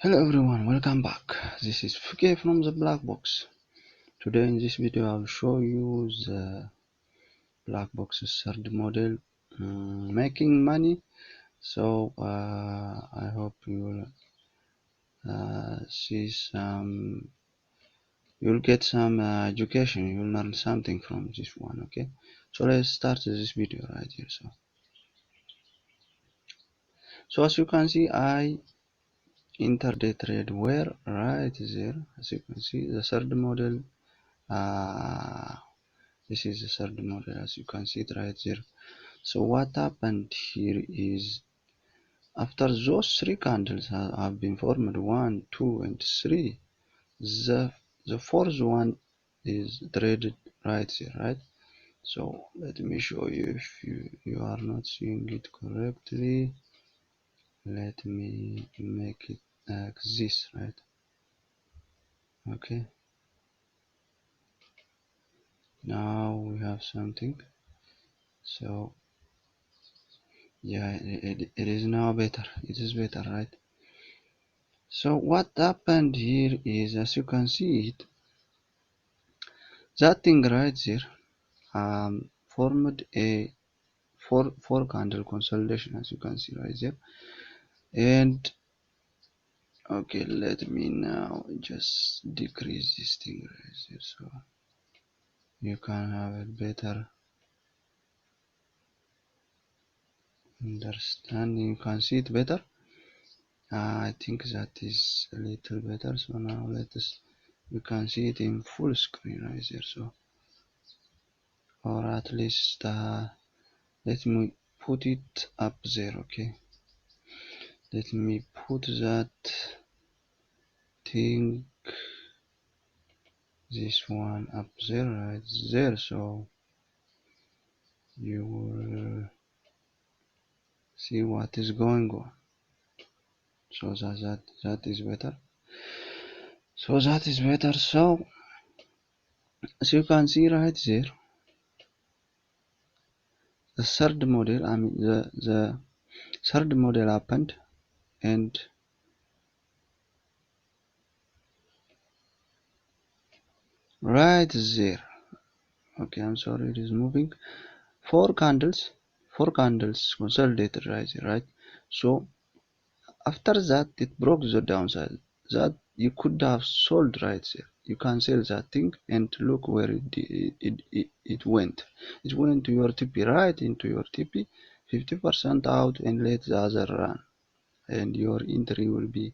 Hello everyone, welcome back. This is Fuke from the Black Box. Today in this video I'll show you the Black Box's third model making money. So I hope you'll you'll get some education, you'll learn something from this one, okay? So let's start this video right here. So as you can see, I entered the trade where right there, as you can see, the third model. This is the third model, as you can see it right there. So what happened here is after those three candles have been formed, 1, 2, and 3, the fourth one is traded right here, right? So let me show you if you are not seeing it correctly. Let me make it like this, right? Okay. Now we have something. So yeah, it is now better. It is better, right? So what happened here is, as you can see it, that thing right there formed a four candle consolidation, as you can see right there. And okay, let me now just decrease this thing right there so you can have a better understanding. You can see it better. I think that is a little better. So now we can see it in full screen right there. So, or at least let me put it up there. Okay, let me put that thing, this one up there, right there, so you will see what is going on. So that is better. So that is better. So as you can see right there, the third model, I mean the third model happened, and right there, okay, I'm sorry, it is moving. Four candles consolidated right there, right? So after that it broke the downside that you could have sold right there. You can sell that thing and look where it went. It went to your TP, right into your TP, 50% out, and let the other run, and your entry will be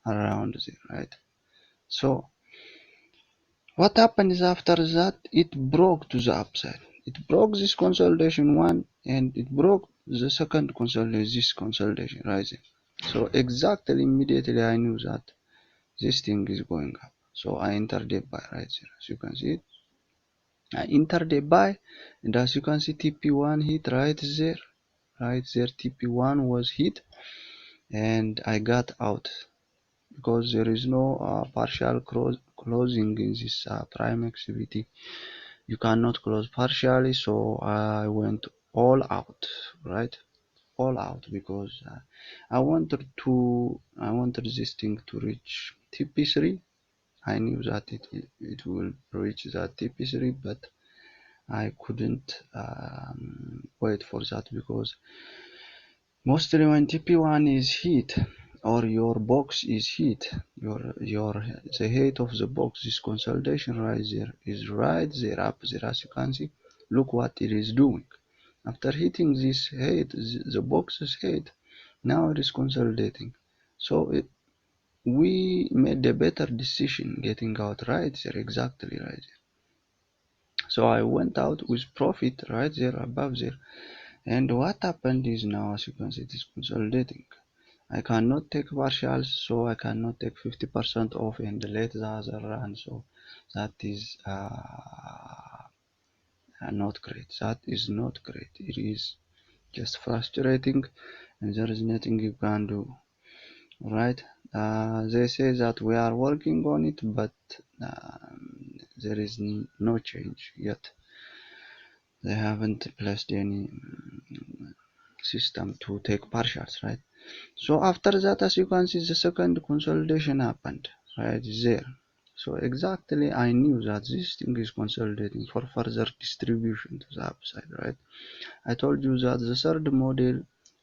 around there, right? So what happened is after that it broke to the upside. It broke this consolidation one, and it broke the second consolidation, this consolidation right there. So exactly immediately I knew that this thing is going up. So I entered a buy right there. As you can see it, I entered a buy, and as you can see, TP1 hit right there. Right there, TP1 was hit, and I got out because there is no partial closing in this prime activity. You cannot close partially, so I went all out, right? All out because I wanted this thing to reach TP3. I knew that it will reach that TP3, but I couldn't wait for that because mostly when TP1 is hit or your box is hit, your the height of the box, this consolidation right there is right there up there, as you can see. Look what it is doing. After hitting this height, the box's height, now it is consolidating. So we made a better decision getting out right there, exactly right there. So I went out with profit right there above there. And what happened is now, as you can see, it is consolidating. I cannot take partials, so I cannot take 50% off and let the other run. So that is not great. That is not great. It is just frustrating, and there is nothing you can do. Right? They say that we are working on it, but there is no change yet. They haven't placed any system to take partials, right? So after that, as you can see, the second consolidation happened right there. So exactly, I knew that this thing is consolidating for further distribution to the upside, right? I told you that the third model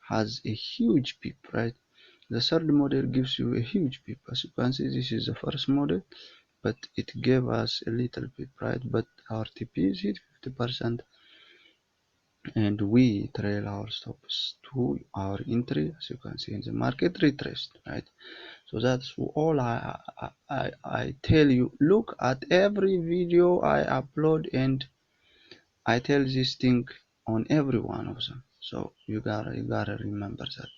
has a huge peep, right? The third model gives you a huge peep. As you can see, this is the first model, but it gave us a little peep, right? But our TP is hit 50%, and we trail our stops to our entry, as you can see in the market retraced, right? So that's all I tell you. Look at every video I upload, and I tell this thing on every one of them. So you gotta remember that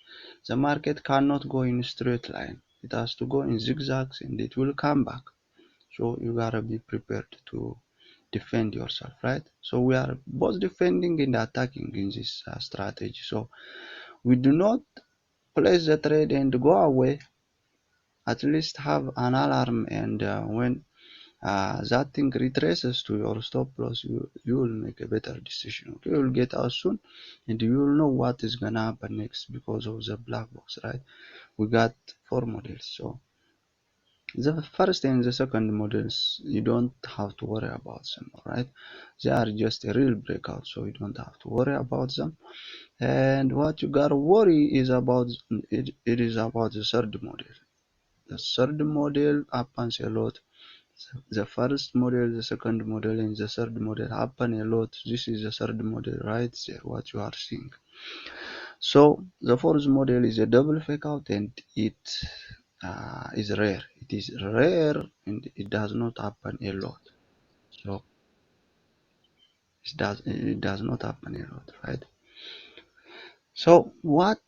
the market cannot go in a straight line. It has to go in zigzags, and it will come back. So you gotta be prepared to defend yourself, right? So we are both defending and attacking in this strategy. So we do not place the trade and go away. At least have an alarm, and when that thing retraces to your stop loss, you will make a better decision. Okay, you will get out soon, and you will know what is gonna happen next because of the black box, right? We got four models. So the first and the second models, you don't have to worry about them, right? They are just a real breakout, so you don't have to worry about them. And what you gotta worry is about it is about the third model. The third model happens a lot. The first model, the second model, and the third model happen a lot. This is the third model right there, what you are seeing. So the fourth model is a double fake out, and it is rare. It is rare, and it does not happen a lot. So it does not happen a lot, right? So what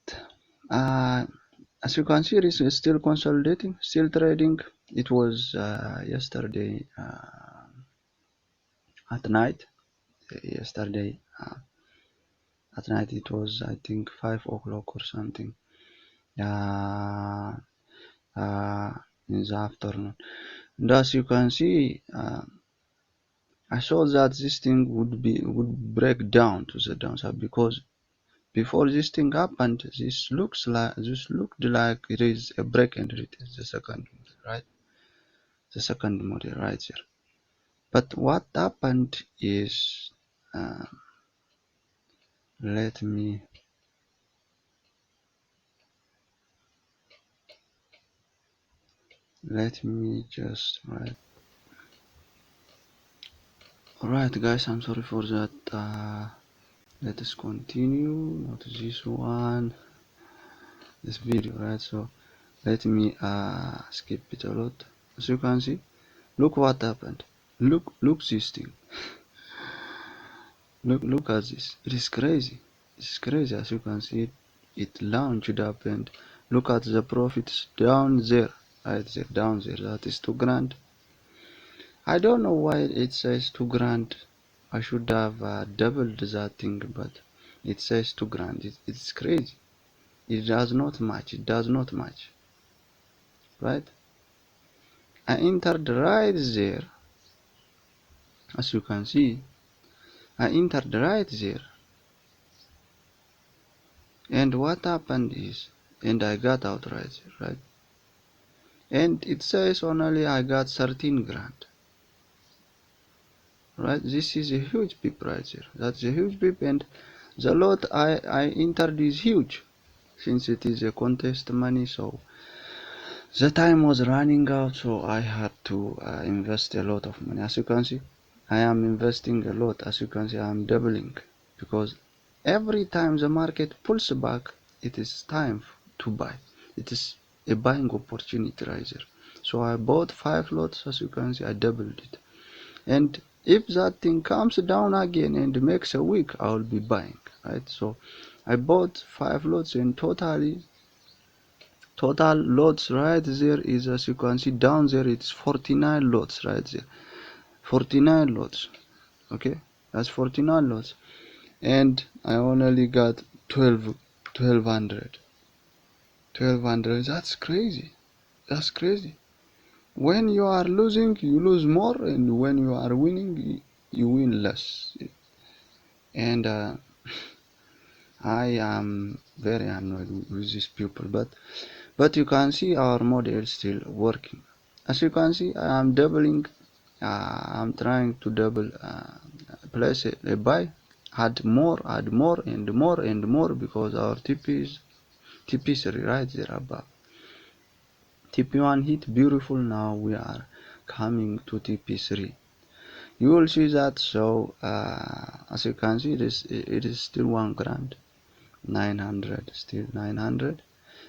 uh, as you can see, it is still consolidating, still trading. It was yesterday at night. Yesterday at night, it was, I think, 5 o'clock or something. Uh, uh, in the afternoon. And as you can see, I saw that this thing would break down to the downside, because before this thing happened, this looked like it is a break and retest, the second model, right? The second model right here. But what happened is, uh, let me just write. Alright, guys, I'm sorry for that. Let us continue. Not this one, this video, right? So let me skip it a lot. As you can see, look what happened. Look this thing. Look at this. It is crazy. It's crazy. As you can see, it launched up, and look at the profits down there, right there, down there. That is 2 grand. I don't know why it says 2 grand. I should have doubled that thing, but it says 2 grand. It's crazy. It does not match. It does not match, right? I entered right there. As you can see, I entered right there. And what happened is, and I got out right there, right? And it says only I got 13 grand, right? This is a huge peep right there. That's a huge peep, and the lot I entered is huge, since it is a contest money. So the time was running out, so I had to invest a lot of money. As you can see, I am investing a lot. As you can see, I am doubling, because every time the market pulls back, it is time to buy. It is a buying opportunity right there. So I bought 5 lots. As you can see, I doubled it. And if that thing comes down again and makes a week, I will be buying, right? So I bought 5 lots, and total lots right there is, as you can see down there, it's 49 lots right there. 49 lots. Okay, that's 49 lots, and I only got 1200. 1200. That's crazy. That's crazy. When you are losing, you lose more, and when you are winning, you win less. And I am very annoyed with these people, but you can see our model is still working. As you can see, I am doubling. I'm trying to double, place a buy, add more, and more and more, because our TP is TP3 right there above. TP1 hit beautiful. Now we are coming to TP3. You will see that. So as you can see, it is still 1 grand, 900, still 900.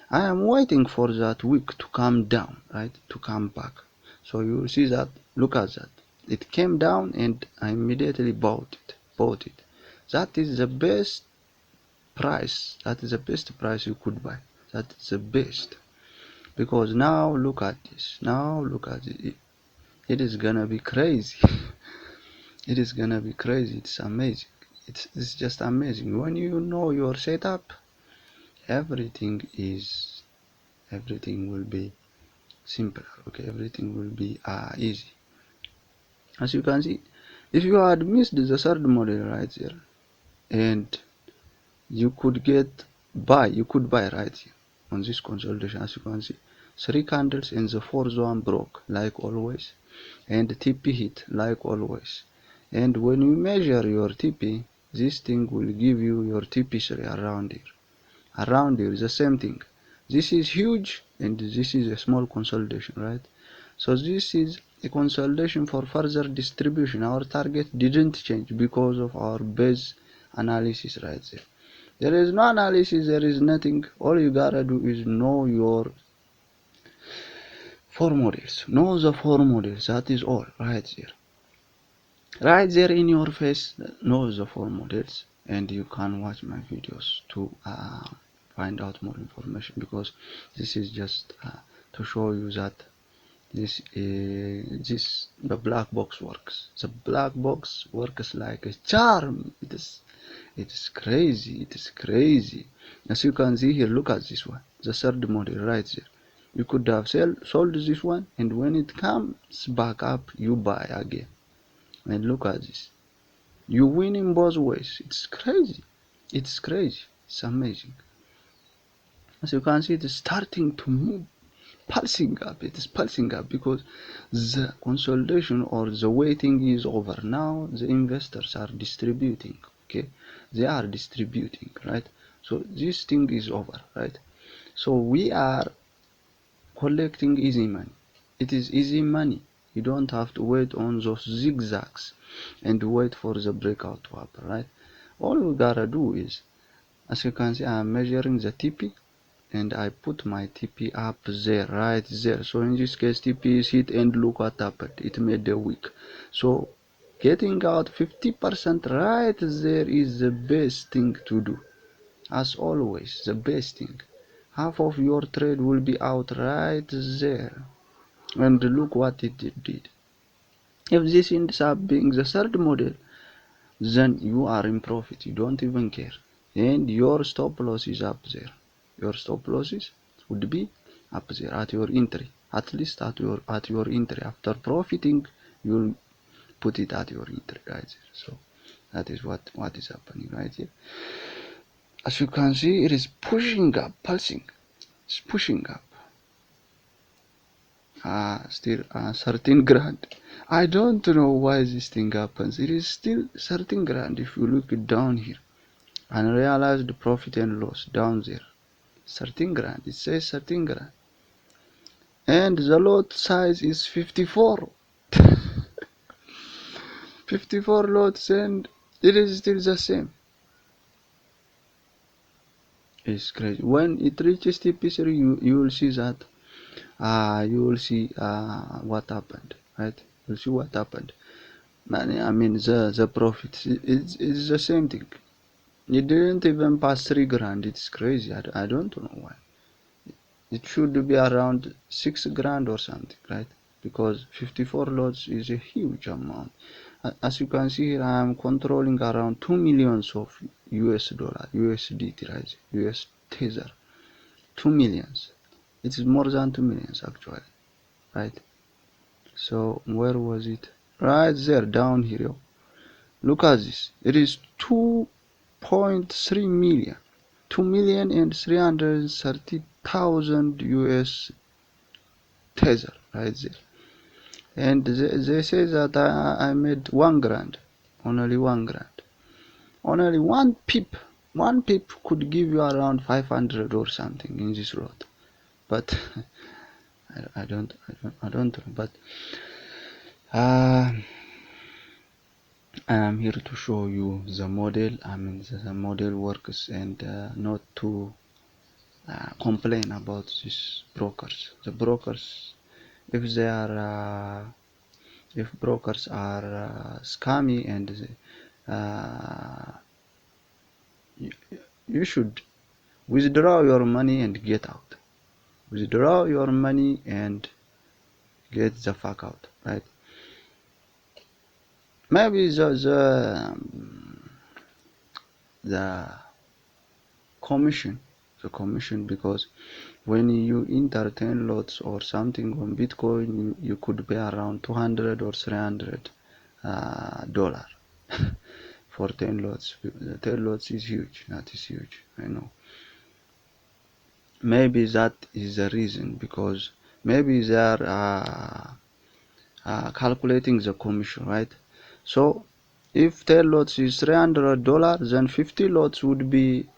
I am waiting for that wick to come down, right, to come back. So you will see that. Look at that. It came down and I immediately bought it. That is the best price. That is the best price you could buy. That is the best. Because now look at this. Now look at it. It is gonna be crazy. It is gonna be crazy. It's amazing. It's just amazing. When you know your setup, everything will be simpler. Okay, everything will be easy. As you can see, if you had missed the third model right here, and you could buy right here on this consolidation. As you can see, 3 candles and the fourth one broke like always, and TP hit like always. And when you measure your TP, this thing will give you your TP3 around here. Around here is the same thing. This is huge and this is a small consolidation, right? So this is a consolidation for further distribution. Our target didn't change because of our base analysis right there. There is no analysis, there is nothing. All you gotta do is know your four models. Know the four models. That is all right there. Right there in your face, know the four models, and you can watch my videos to find out more information, because this is just to show you that the black box works. The black box works like a charm. It is crazy. It is crazy. As you can see here, look at this one, the third model right there. You could have sold this one, and when it comes back up, you buy again. And look at this. You win in both ways. It's crazy. It's crazy. It's amazing. As you can see, it is starting to move, pulsing up. It is pulsing up because the consolidation or the waiting is over. Now the investors are distributing. Okay, they are distributing, right? So this thing is over, right? So we are collecting easy money. It is easy money. You don't have to wait on those zigzags and wait for the breakout to happen, right? All you gotta do is, as you can see, I'm measuring the TP and I put my TP up there, right there. So in this case, TP is hit and look what happened. It made a wick. So getting out 50% right there is the best thing to do. As always, the best thing. Half of your trade will be out right there. And look what it did. If this ends up being the third model, then you are in profit. You don't even care. And your stop loss is up there. Your stop losses would be up there at your entry. At least at your entry. After profiting, you'll put it at your entry right there. So that is what is happening right here. As you can see, it is pushing up, pulsing. It's pushing up. Still 13 grand. I don't know why this thing happens. It is still 13 grand if you look it down here. Unrealized profit and loss down there. 13 grand. It says 13 grand. And the lot size is 54. 54 lots, and it is still the same. It's crazy. When it reaches TP3, you will see that you will see what happened, right? You'll see what happened. I mean the profit. It's the same thing. It didn't even pass 3 grand. It's crazy. I don't know why. It should be around 6 grand or something, right? Because 54 lots is a huge amount. As you can see here, I am controlling around 2 millions of US dollar, USDT, right? US Tether. 2 millions. It is more than 2 millions actually, right? So where was it? Right there, down here. Look at this. It is 2 2.3 million, 2,330,000 US tether right there. And they say that I made 1 grand, only 1 grand. Only one pip could give you around 500 or something in this lot. But I don't know. But I am here to show you the model. I mean the model works, and not to complain about these brokers. The brokers, if they are if brokers are scammy, and you, you should withdraw your money and get out. Withdraw your money and get the fuck out, right? Maybe the commission, because when you enter 10 lots or something on Bitcoin, you could pay around 200 or 300 dollar for 10 lots. 10 lots is huge. That is huge, I know. Maybe that is the reason, because maybe they are calculating the commission, right? So if 10 lots is $300, then 50 lots would be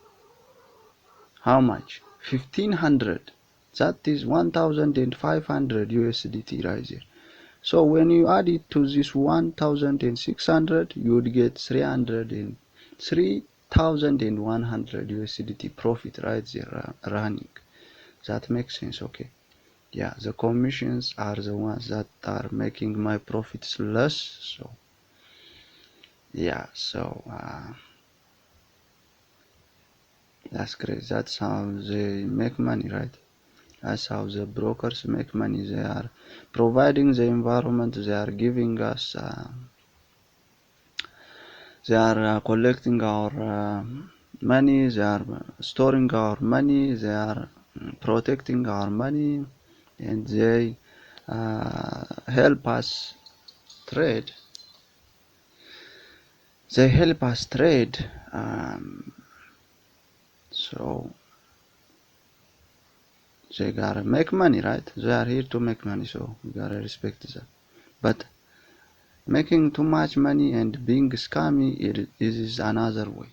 how much? 1500. That is 1500 USDT right there. So when you add it to this 1600, you would get 3100 USDT profit right there running. That makes sense, okay? Yeah, the commissions are the ones that are making my profits less. So yeah, so that's great. That's how they make money, right? That's how the brokers make money. They are providing the environment, they are giving us they are collecting our money, they are storing our money, they are protecting our money, and they help us trade. They help us trade. So they gotta make money, right? They are here to make money, so we gotta respect that. But making too much money and being scammy, it is another way.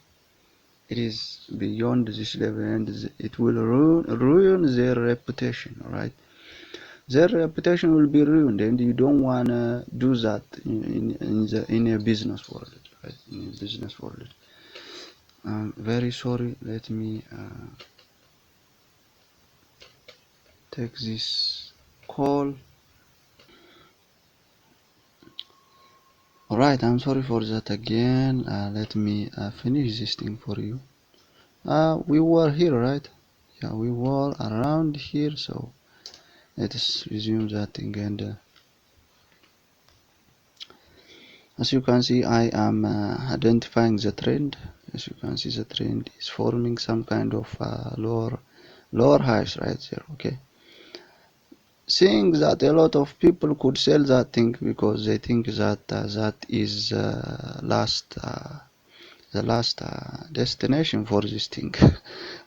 It is beyond this level, and it will ruin their reputation, right? Their reputation will be ruined, and you don't wanna do that in a business world, right? In a business world. Very sorry. Let me take this call. Alright, I'm sorry for that again. Let me finish this thing for you. We were here, right? Yeah, we were around here, so let's resume that thing. And as you can see, I am identifying the trend. As you can see, the trend is forming some kind of lower highs right there, okay? Seeing that a lot of people could sell that thing because they think that that is the last destination for this thing.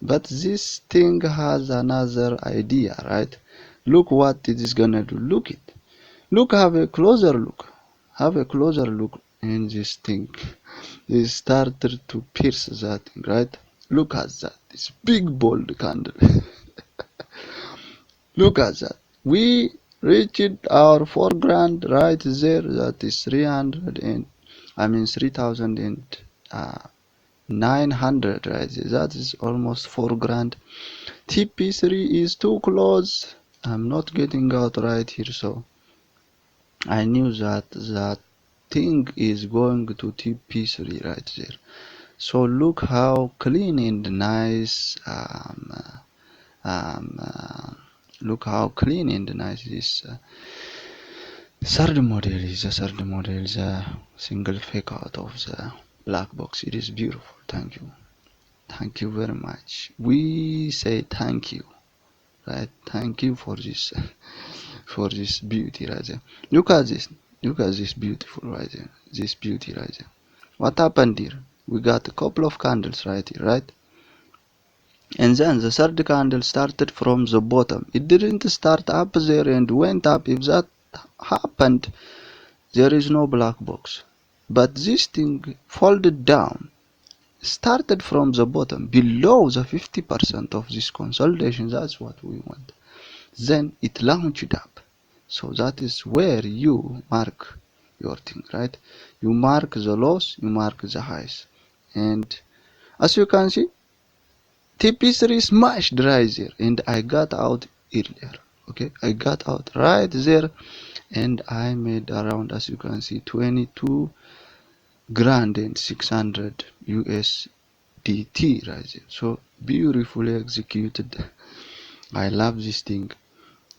But this thing has another idea, right? Look what it is gonna do. Look it. Look, have a closer look. Have a closer look in this thing. It started to pierce that thing, right? Look at that. This big bold candle. Look at that. We reached our 4 grand right there. That is 3,900 right there. That is almost 4 grand. TP3 is too close. I'm not getting out right here, so I knew that that thing is going to TP3 right there. So look how clean and nice look how clean and nice this third model is. The third model is a single fake out of the black box. It is beautiful. Thank you very much. We say thank you, right? Thank you for this for this beauty right there. Look at this beautiful right there. This beauty right there. What happened here? we got a couple of candles right here, right? And then the third candle started from the bottom. It didn't start up there and went up. If that happened, there is no black box. But this thing folded down, started from the bottom, below the 50% of this consolidation. That's what we want. Then it launched up. So that is where you mark your thing, right? You mark the lows, you mark the highs. And as you can see, TP3 smashed right there, and I got out earlier. Okay, I got out right there, and I made around, as you can see, 22 grand and 600 USDT right there. So beautifully executed. I love this thing.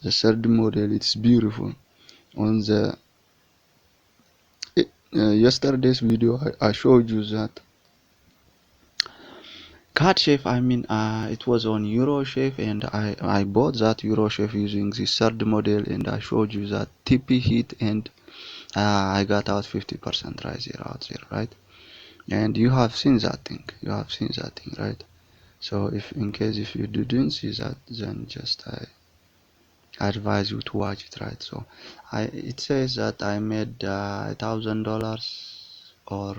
The third model, it's beautiful. On the yesterday's video, I showed you that CardShape, it was on Euroshape, and I bought that Euroshape using this third model, and I showed you that TP hit, and I got out 50% right there, out there, right? And you have seen that thing, right? So if in case if you didn't see that, then just I advise you to watch it, right? So it says that I made $1,000, or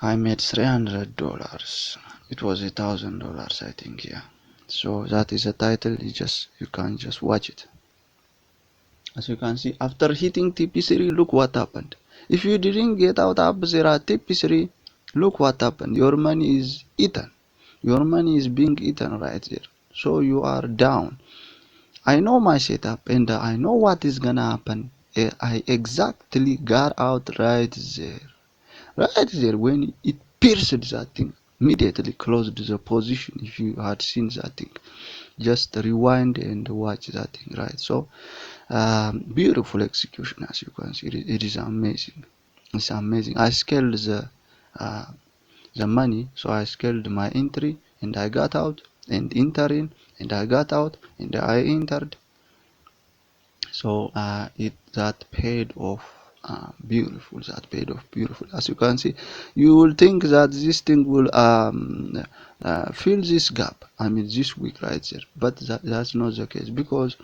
I made $300. It was $1,000, I think, yeah. So that is the title. You can just watch it. As you can see, after hitting TP3, look what happened. If you didn't get out up there at TP3, look what happened. Your money is eaten. Your money is being eaten right there. So you are down. I know my setup, and I know what is gonna happen. I exactly got out right there. Right there, when it pierced that thing, immediately closed the position. If you had seen that thing, just rewind and watch that thing, right? So beautiful execution, as you can see. It is amazing. It's amazing. I scaled the money, so I scaled my entry, and I got out, and enter in, and I got out, and I entered. So that paid off. Beautiful, that paid off beautiful. As you can see, you will think that this thing will fill this gap, this week right there, but that's not the case, because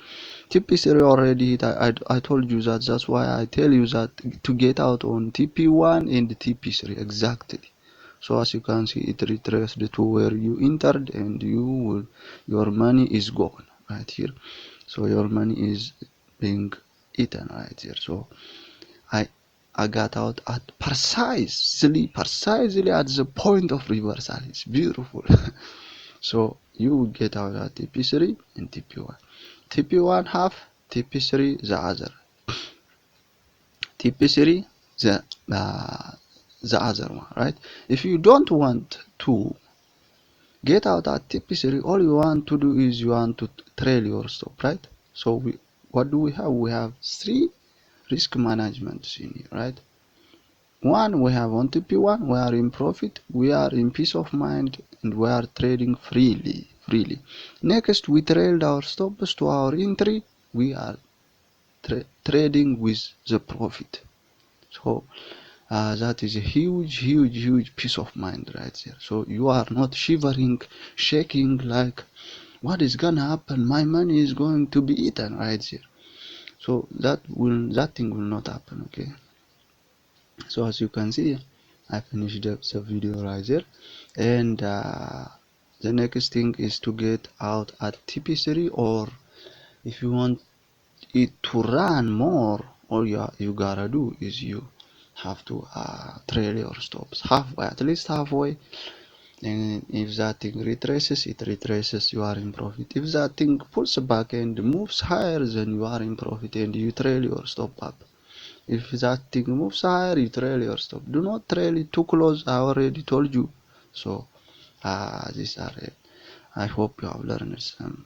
TP3 already hit. I told you that. That's why I tell you that to get out on TP1 and TP3 exactly. So as you can see, it retraced to where you entered, and your money is gone right here. So your money is being eaten right here. So I got out at precisely at the point of reversal. It's beautiful. So you will get out at TP3 and TP1. TP1 half, TP3 the other. TP3 the other one, right? If you don't want to get out at TP3, all you want to do is you want to trail your stop, right? So what do we have? We have three risk managements in here, right? One, we have on TP1, we are in profit, we are in peace of mind, and we are trading freely. Next, we trailed our stops to our entry, we are trading with the profit. So that is a huge peace of mind right there. So you are not shivering, shaking like, what is gonna happen? My money is going to be eaten right there. So that thing will not happen. Okay. So as you can see, I finished the video right there, and the next thing is to get out at TP3, or if you want it to run more, all you gotta do is you have to trail your stops halfway, at least halfway. And if that thing retraces, you are in profit. If that thing pulls back and moves higher, then you are in profit, and you trail your stop up. If that thing moves higher, you trail your stop. Do not trail it too close. I already told you. So these are it. I hope you have learned some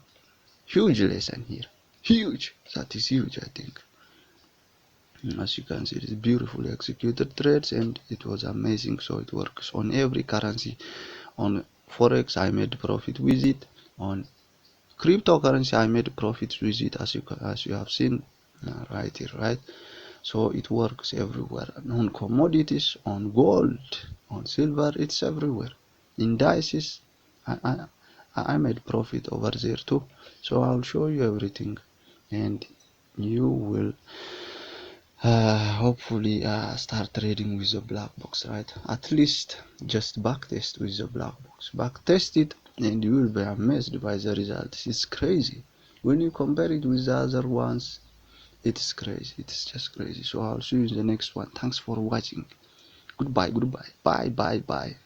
huge lesson here. Huge. That is huge, I think. As you can see, it is beautifully executed trades, and it was amazing. So it works on every currency. On Forex, I made profit with it. On cryptocurrency, I made profit with it, as you have seen right here, right? So it works everywhere, on commodities, on gold, on silver, it's everywhere. Indices, I, I made profit over there too. So I'll show you everything, and you will hopefully start trading with the black box, right? At least just backtest with the black box. Backtest it and you will be amazed by the results. It's crazy. When you compare it with the other ones, it's crazy. It's just crazy. So I'll see you in the next one. Thanks for watching. Goodbye, goodbye. Bye, bye, bye.